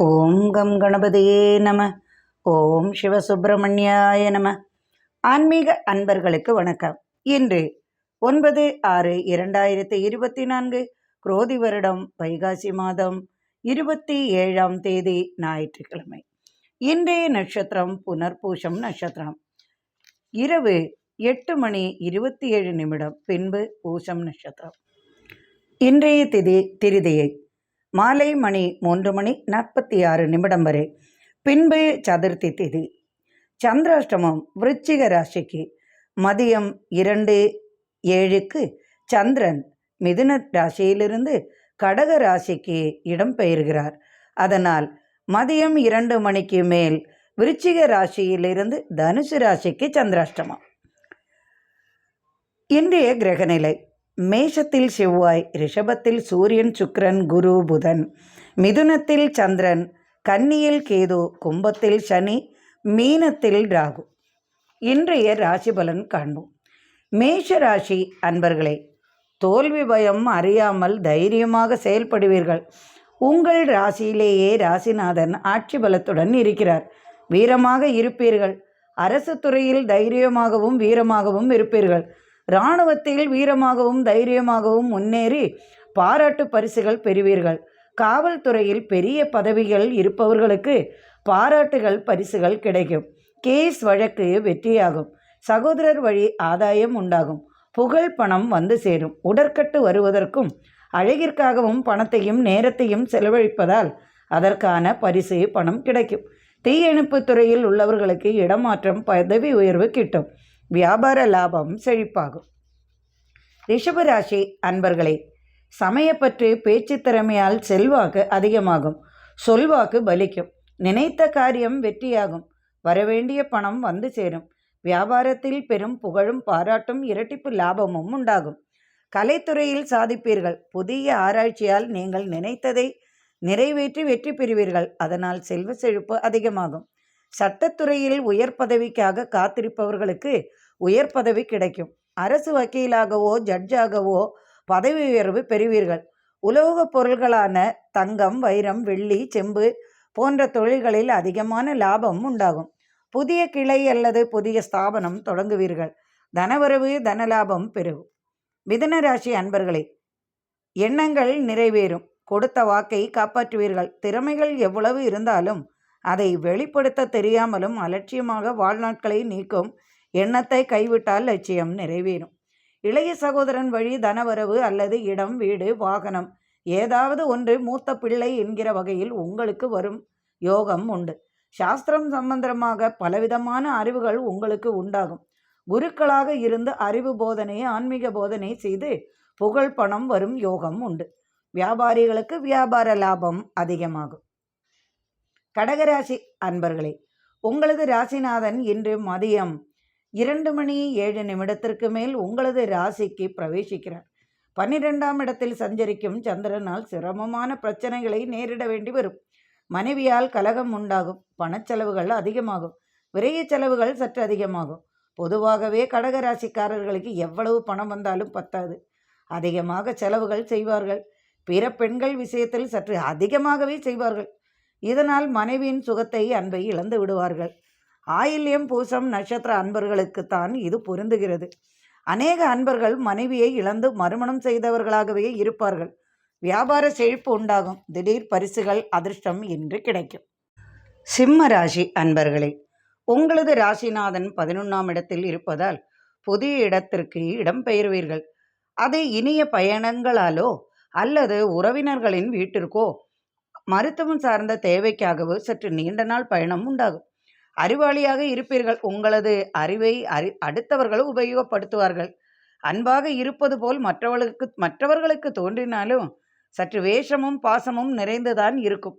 ஓம் come கணபதியே நம. ஓம் சிவசுப்பிரமணியாய நம. ஆன்மீக அன்பர்களுக்கு வணக்கம். இன்று 9/6/2024 குரோதி வருடம் வைகாசி மாதம் 27ஆம் தேதி ஞாயிற்றுக்கிழமை. இன்றைய நட்சத்திரம் புனர்பூசம் நட்சத்திரம். இரவு 8:27 பின்பு பூசம் நட்சத்திரம். இன்றைய திரிதியை மாலை மணி 3:46 வரை, பின்பு சதுர்த்தி திதி. சந்திராஷ்டமம் விருச்சிக ராசிக்கு மதியம் 2:07 சந்திரன் மிதுன ராசியிலிருந்து கடக ராசிக்கு இடம்பெயர்கிறார். அதனால் மதியம் 2 மணிக்கு மேல் விருச்சிக ராசியிலிருந்து தனுசு ராசிக்கு சந்திராஷ்டமம். இன்றைய கிரகநிலை: மேஷத்தில் செவ்வாய், ரிஷபத்தில் சூரியன், சுக்கிரன், குரு, புதன், மிதுனத்தில் சந்திரன், கன்னியில் கேது, கும்பத்தில் சனி, மீனத்தில் ராகு. இன்றைய ராசி பலன் காண்போம். மேஷ ராசி அன்பர்களே, தோல்வி பயம் அறியாமல் தைரியமாக செயல்படுவீர்கள். உங்கள் ராசியிலேயே ராசிநாதன் ஆட்சி பலத்துடன் இருக்கிறார். வீரமாக இருப்பீர்கள். அரசு துறையில் தைரியமாகவும் வீரமாகவும் இருப்பீர்கள். இராணுவத்தில் வீரமாகவும் தைரியமாகவும் முன்னேறி பாராட்டு பரிசுகள் பெறுவீர்கள். காவல்துறையில் பெரிய பதவிகள் இருப்பவர்களுக்கு பாராட்டுகள் பரிசுகள் கிடைக்கும். கேஸ் வழக்கு வெற்றியாகும். சகோதரர் வழி ஆதாயம் உண்டாகும். புகழ் பணம் வந்து சேரும். உடற்கட்டு வருவதற்கும் அழகிற்காகவும் பணத்தையும் நேரத்தையும் செலவழிப்பதால் அதற்கான பரிசு பணம் கிடைக்கும். தீயணைப்பு துறையில் உள்ளவர்களுக்கு இடமாற்றம், பதவி உயர்வு கிட்டும். வியாபார லாபம் செழிப்பாகும். ரிஷபராசி அன்பர்களே, சமயப்பற்று பேச்சு திறமையால் செல்வாக்கு அதிகமாகும். சொல்வாக்கு பலிக்கும். நினைத்த காரியம் வெற்றியாகும். வரவேண்டிய பணம் வந்து சேரும். வியாபாரத்தில் பெரும் புகழும் பாராட்டும் இரட்டிப்பு லாபமும் உண்டாகும். கலைத்துறையில் சாதிப்பீர்கள். புதிய ஆராய்ச்சியால் நீங்கள் நினைத்ததை நிறைவேற்றி வெற்றி பெறுவீர்கள். அதனால் செல்வ செழிப்பு அதிகமாகும். சட்டத்துறையில் உயர் பதவிக்காக காத்திருப்பவர்களுக்கு உயர் பதவி கிடைக்கும். அரசு வக்கீலாகவோ ஜட்ஜாகவோ பதவி உயர்வு பெறுவீர்கள். உலோகப் பொருள்களான தங்கம், வைரம், வெள்ளி, செம்பு போன்ற தொழில்களில் அதிகமான லாபம் உண்டாகும். புதிய கிளை அல்லது புதிய ஸ்தாபனம் தொடங்குவீர்கள். தனவரவு தனலாபம் பெருகும். மிதுன ராசி அன்பர்களே, எண்ணங்கள் நிறைவேறும். கொடுத்த வாக்கை காப்பாற்றுவீர்கள். திறமைகள் எவ்வளவு இருந்தாலும் அதை வெளிப்படுத்த தெரியாமலும் அலட்சியமாக வாழ்நாட்களை நீக்கும் எண்ணத்தை கைவிட்டால் லட்சியம் நிறைவேறும். இளைய சகோதரன் வழி தனவரவு அல்லது இடம், வீடு, வாகனம் ஏதாவது ஒன்று மூத்த பிள்ளை என்கிற வகையில் உங்களுக்கு வரும் யோகம் உண்டு. சாஸ்திரம் சம்பந்தமாக பலவிதமான அறிவுகள் உங்களுக்கு உண்டாகும். குருக்களாக இருந்து அறிவு போதனை, ஆன்மீக போதனை செய்து புகழ் பணம் வரும் யோகம் உண்டு. வியாபாரிகளுக்கு வியாபார லாபம் அதிகமாகும். கடகராசி அன்பர்களே, உங்களது ராசிநாதன் இன்று மதியம் 2:07 மேல் உங்களது ராசிக்கு பிரவேசிக்கிறார். 12ஆம் இடத்தில் சஞ்சரிக்கும் சந்திரனால் சிரமமான பிரச்சனைகளை நேரிட வேண்டி வரும். மனைவியால் கலகம் உண்டாகும். பணச்செலவுகள் அதிகமாகும். விரைய செலவுகள் சற்று அதிகமாகும். பொதுவாகவே கடகராசிக்காரர்களுக்கு எவ்வளவு பணம் வந்தாலும் பத்தாது. அதிகமாக செலவுகள் செய்வார்கள். பிற பெண்கள் விஷயத்தில் சற்று அதிகமாகவே செய்வார்கள். இதனால் மனைவியின் சுகத்தை, அன்பை இழந்து விடுவார்கள். ஆயில்யம் பூசம் நட்சத்திர அன்பர்களுக்குத்தான் இது பொருந்துகிறது. அநேக அன்பர்கள் மனைவியை இழந்து மறுமணம் செய்தவர்களாகவே இருப்பார்கள். வியாபார செழிப்பு உண்டாகும். திடீர் பரிசுகள், அதிர்ஷ்டம் என்று கிடைக்கும். சிம்ம ராசி அன்பர்களே, உங்களது ராசிநாதன் 11ஆம் இடத்தில் இருப்பதால் புதிய இடத்திற்கு இடம் பெயர்வீர்கள். அது இனிய பயணங்களாலோ அல்லது உறவினர்களின் வீட்டிற்கோ மருத்துவம் சார்ந்த தேவைக்காகவோ சற்று நீண்ட நாள் பயணம் உண்டாகும். அறிவாளியாக இருப்பீர்கள். உங்களது அறிவை அடுத்தவர்கள் உபயோகப்படுத்துவார்கள். அன்பாக இருப்பது போல் மற்றவர்களுக்கு தோன்றினாலும் சற்று வேஷமும் பாசமும் நிறைந்துதான் இருக்கும்.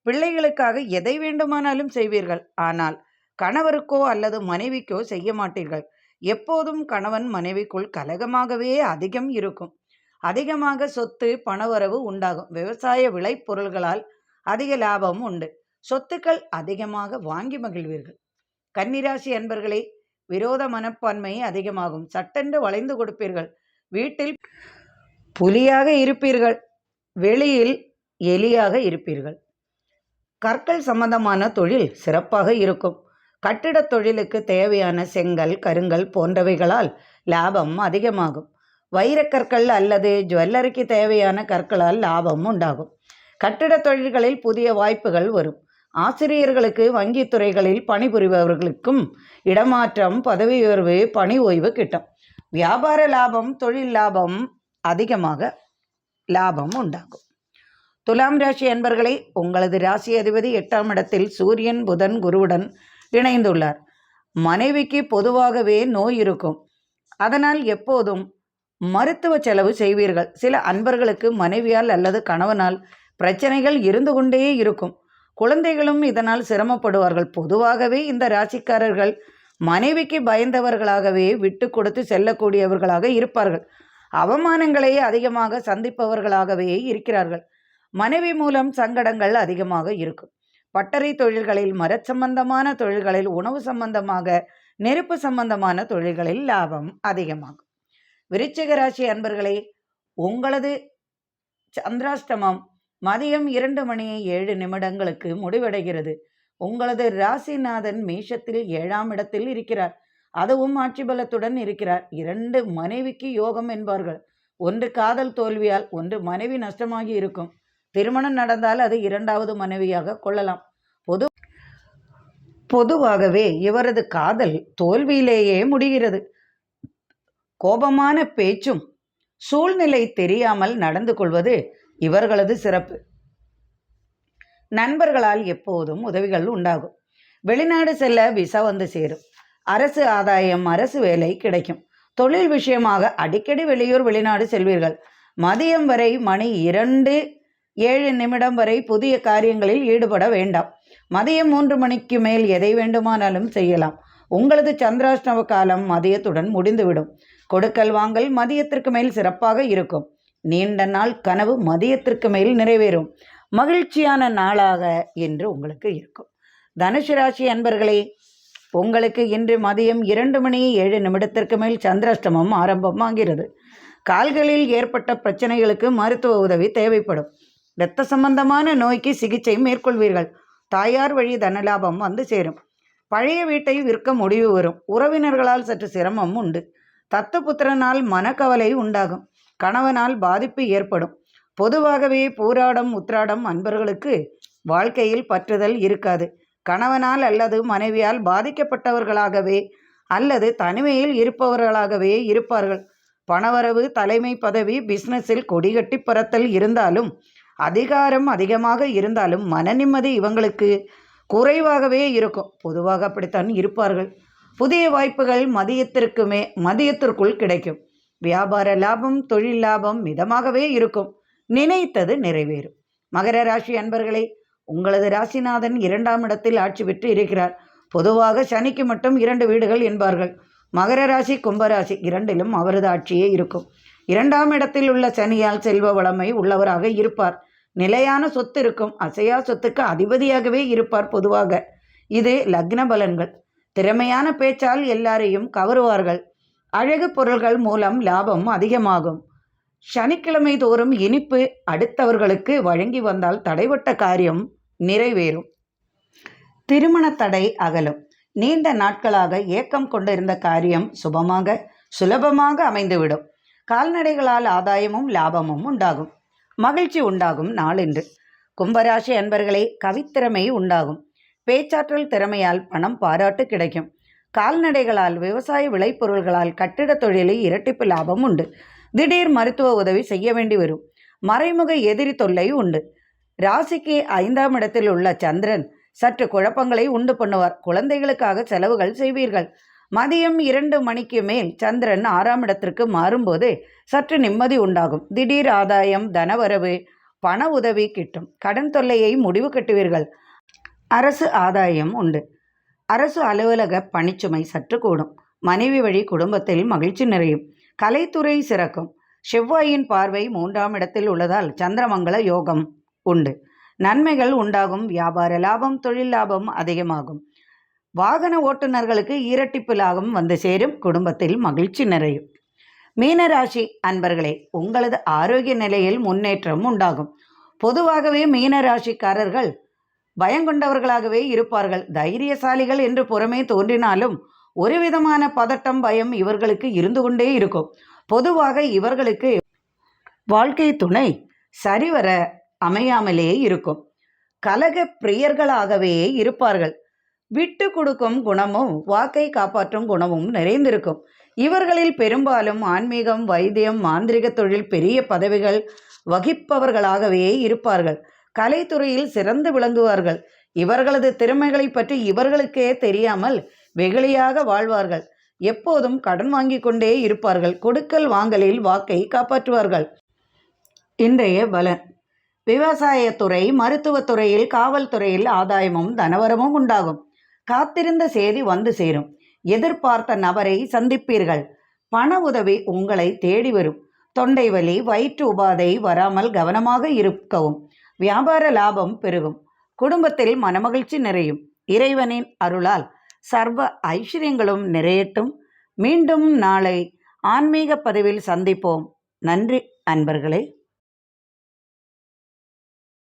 பிள்ளைகளுக்காக எதை வேண்டுமானாலும் செய்வீர்கள். ஆனால் கணவருக்கோ அல்லது மனைவிக்கோ செய்ய மாட்டீர்கள். எப்போதும் கணவன் மனைவிக்குள் கலகமாகவே அதிகம் இருக்கும். அதிகமாக சொத்து, பணவரவு உண்டாகும். விவசாய விளைபொருள்களால் அதிக லாபம் உண்டு. சொத்துக்கள் அதிகமாக வாங்கி மகிழ்வீர்கள். கன்னிராசி அன்பர்களே, விரோத மனப்பான்மை அதிகமாகும். சட்டென்று வளைந்து கொடுப்பீர்கள். வீட்டில் புலியாக இருப்பீர்கள். வெளியில் எலியாக இருப்பீர்கள். கற்கள் சம்பந்தமான தொழில் சிறப்பாக இருக்கும். கட்டிடத் தொழிலுக்கு தேவையான செங்கல், கருங்கல் போன்றவைகளால் லாபம் அதிகமாகும். வைரக்கற்கள் அல்லது ஜுவல்லரிக்கு தேவையான கற்களால் லாபம் உண்டாகும். கட்டிடத் தொழில்களில் புதிய வாய்ப்புகள் வரும். ஆசிரியர்களுக்கு, வங்கித் துறைகளில் பணிபுரிபவர்களுக்கும் இடமாற்றம், பதவி உயர்வு, பணி ஓய்வு கிட்டும். வியாபார லாபம், தொழில் லாபம் அதிகமாக லாபம் உண்டாகும். துலாம் ராசி அன்பர்களே, உங்களது ராசி அதிபதி 8ஆம் இடத்தில் சூரியன், புதன், குருவுடன் இணைந்துள்ளார். மனைவிக்கு பொதுவாகவே நோய் இருக்கும். அதனால் எப்போதும் மருத்துவ செலவு செய்வீர்கள். சில அன்பர்களுக்கு மனைவியால் அல்லது கணவனால் பிரச்சனைகள் இருந்து கொண்டே இருக்கும். குழந்தைகளும் இதனால் சிரமப்படுவார்கள். பொதுவாகவே இந்த ராசிக்காரர்கள் மனைவிக்கு பயந்தவர்களாகவே விட்டு கொடுத்து செல்லக்கூடியவர்களாக இருப்பார்கள். அவமானங்களை அதிகமாக சந்திப்பவர்களாகவே இருக்கிறார்கள். மனைவி மூலம் சங்கடங்கள் அதிகமாக இருக்கும். பட்டறை தொழில்களில், மரச் சம்பந்தமான தொழில்களில், உணவு சம்பந்தமாக, நெருப்பு சம்பந்தமான தொழில்களில் லாபம் அதிகமாகும். விருச்சிக ராசி அன்பர்களே, உங்களது சந்திராஷ்டமம் மதியம் 2:07 முடிவடைகிறது. உங்களது ராசிநாதன் மேஷத்தில் 7ஆம் இடத்தில் இருக்கிறார். அதுவும் ஆட்சி பலத்துடன் இருக்கிறார். 2 மனைவிக்கு யோகம் என்பார்கள். ஒன்று காதல் தோல்வியால், ஒன்று மனைவி நஷ்டமாகி இருக்கும். திருமணம் நடந்தால் அது 2வது மனைவியாக கொள்ளலாம். பொதுவாகவே இவரது காதல் தோல்வியிலேயே முடிகிறது. கோபமான பேச்சும், சூழ்நிலை தெரியாமல் நடந்து கொள்வது இவர்களது சிறப்பு. நண்பர்களால் எப்போதும் உதவிகள் உண்டாகும். வெளிநாடு செல்ல விசா வந்து சேரும். அரசு ஆதாயம், அரசு வேலை கிடைக்கும். தொழில் விஷயமாக அடிக்கடி வெளியூர், வெளிநாடு செல்வீர்கள். மதியம் வரை, மணி 2:07 வரை புதிய காரியங்களில் ஈடுபட வேண்டாம். மதியம் 3 மணிக்கு மேல் எதை வேண்டுமானாலும் செய்யலாம். உங்களது சந்திராஷ்டம காலம் மதியத்துடன் முடிந்துவிடும். கொடுக்கல் வாங்கல் மதியத்திற்கு மேல் சிறப்பாக இருக்கும். நீண்ட நாள் கனவு மதியத்திற்கு மேல் நிறைவேறும். மகிழ்ச்சியான நாளாக இன்று உங்களுக்கு இருக்கும். தனுசு ராசி அன்பர்களே, உங்களுக்கு இன்று மதியம் 2:07 மேல் சந்திராஷ்டமம் ஆரம்பமாகிறது. கால்களில் ஏற்பட்ட பிரச்சனைகளுக்கு மருத்துவ உதவி தேவைப்படும். இரத்த சம்பந்தமான நோய்க்கு சிகிச்சை மேற்கொள்வீர்கள். தாயார் வழி தனலாபம் வந்து சேரும். பழைய வீட்டை விற்க முடிவு வரும். உறவினர்களால் சற்று சிரமம் உண்டு. தத்துப்புத்திரனால் மனக்கவலை உண்டாகும். கணவனால் பாதிப்பு ஏற்படும். பொதுவாகவே பூராடம், உத்திராடம் அன்பர்களுக்கு வாழ்க்கையில் பற்றுதல் இருக்காது. கணவனால் அல்லது மனைவியால் பாதிக்கப்பட்டவர்களாகவே அல்லது தனிமையில் இருப்பவர்களாகவே இருப்பார்கள். பணவரவு, தலைமை பதவி, பிஸ்னஸில் கொடிகட்டி பறத்தல் இருந்தாலும், அதிகாரம் அதிகமாக இருந்தாலும் மன நிம்மதி இவங்களுக்கு குறைவாகவே இருக்கும். பொதுவாக அப்படித்தான் இருப்பார்கள். புதிய வாய்ப்புகள் மதியத்திற்குள் கிடைக்கும். வியாபார லாபம், தொழில் லாபம் மிதமாகவே இருக்கும். நினைத்தது நிறைவேறும். மகர ராசி அன்பர்களே, உங்களது ராசிநாதன் 2ஆம் இடத்தில் ஆட்சி பெற்று இருக்கிறார். பொதுவாக சனிக்கு மட்டும் 2 வீடுகள் என்பார்கள். மகர ராசி, கும்பராசி இரண்டிலும் அவரது ஆட்சியே இருக்கும். 2ஆம் இடத்தில் உள்ள சனியால் செல்வ வளமை உள்ளவராக இருப்பார். நிலையான சொத்து இருக்கும். அசையா சொத்துக்கு அதிபதியாகவே இருப்பார். பொதுவாக இது லக்ன பலன்கள். திறமையான பேச்சால் எல்லாரையும் கவருவார்கள். அழகு பொருள்கள் மூலம் லாபம் அதிகமாகும். சனிக்கிழமை தோறும் இனிப்பு அடுத்தவர்களுக்கு வழங்கி வந்தால் தடைபட்ட காரியம் நிறைவேறும். திருமண தடை அகலும். நீண்ட நாட்களாக ஏக்கம் கொண்டிருந்த காரியம் சுலபமாக அமைந்துவிடும். கால்நடைகளால் ஆதாயமும் லாபமும் உண்டாகும். மகிழ்ச்சி உண்டாகும் நாளென்று. கும்பராசி அன்பர்களே, கவித்திறமை உண்டாகும். பேச்சாற்றல் திறமையால் பணம் பாராட்டு கிடைக்கும். கால்நடைகளால், விவசாய விளைபொருள்களால், கட்டிடத் தொழிலில் இரட்டிப்பு லாபம் உண்டு. திடீர் மருத்துவ உதவி செய்ய வேண்டி வரும். மறைமுக எதிரி தொல்லை உண்டு. ராசிக்கு 5ஆம் இடத்தில் உள்ள சந்திரன் சற்று குழப்பங்களை உண்டு பண்ணுவார். குழந்தைகளுக்காக செலவுகள் செய்வீர்கள். மதியம் 2 மணிக்கு மேல் சந்திரன் 6ஆம் இடத்திற்கு மாறும்போது சற்று நிம்மதி உண்டாகும். திடீர் ஆதாயம், தனவரவு, பண உதவி கிட்டும். கடன் தொல்லையை முடிவு கட்டுவீர்கள். அரசு ஆதாயம் உண்டு. அரசு அலுவலக பணிச்சுமை சற்று கூடும். மனைவி வழி குடும்பத்தில் மகிழ்ச்சி நிறையும். கலைத்துறை சிறக்கும். செவ்வாயின் பார்வை 3ஆம் இடத்தில் உள்ளதால் சந்திரமங்கல யோகம் உண்டு. நன்மைகள் உண்டாகும். வியாபார லாபம், தொழில் லாபம் அதிகமாகும். வாகன ஓட்டுநர்களுக்கு இரட்டிப்பு லாபம் வந்து சேரும். குடும்பத்தில் மகிழ்ச்சி நிறையும். மீனராசி அன்பர்களே, உங்களது ஆரோக்கிய நிலையில் முன்னேற்றம் உண்டாகும். பொதுவாகவே மீனராசிக்காரர்கள் பயங்கொண்டவர்களாகவே இருப்பார்கள். தைரியசாலிகள் என்று புறமே தோன்றினாலும் ஒரு விதமான பதட்டம், பயம் இவர்களுக்கு இருந்து கொண்டே இருக்கும். பொதுவாக இவர்களுக்கு வாழ்க்கை துணை சரிவர அமையாமலே இருக்கும். கலக பிரியர்களாகவே இருப்பார்கள். விட்டு கொடுக்கும் குணமும் வாக்கை காப்பாற்றும் குணமும் நிறைந்திருக்கும். இவர்களில் பெரும்பாலும் ஆன்மீகம், வைத்தியம், மாந்திரிக தொழில், பெரிய பதவிகள் வகிப்பவர்களாகவே இருப்பார்கள். கலைத்துறையில் சிறந்து விளங்குவார்கள். இவர்களது திறமைகளை பற்றி இவர்களுக்கே தெரியாமல் வெகுளியாக வாழ்வார்கள். எப்போதும் கடன் வாங்கி கொண்டே இருப்பார்கள். கொடுக்கல் வாங்கலில் வாக்கை காப்பாற்றுவார்கள். இன்றைய பலன்: விவசாயத்துறை, மருத்துவத்துறையில், காவல்துறையில் ஆதாயமும் தனவரமும் உண்டாகும். காத்திருந்த செய்தி வந்து சேரும். எதிர்பார்த்த நபரை சந்திப்பீர்கள். பண உதவி உங்களை தேடி வரும். தொண்டை வலி, வயிற்று உபாதை வராமல் கவனமாக இருக்கவும். வியாபார லாபம் பெருகும். குடும்பத்தில் மனமகிழ்ச்சி நிறையும். இறைவனின் அருளால் சர்வ ஐஸ்வர்யங்களும் நிறையட்டும். மீண்டும் நாளை ஆன்மீக பதிவில் சந்திப்போம். நன்றி அன்பர்களே.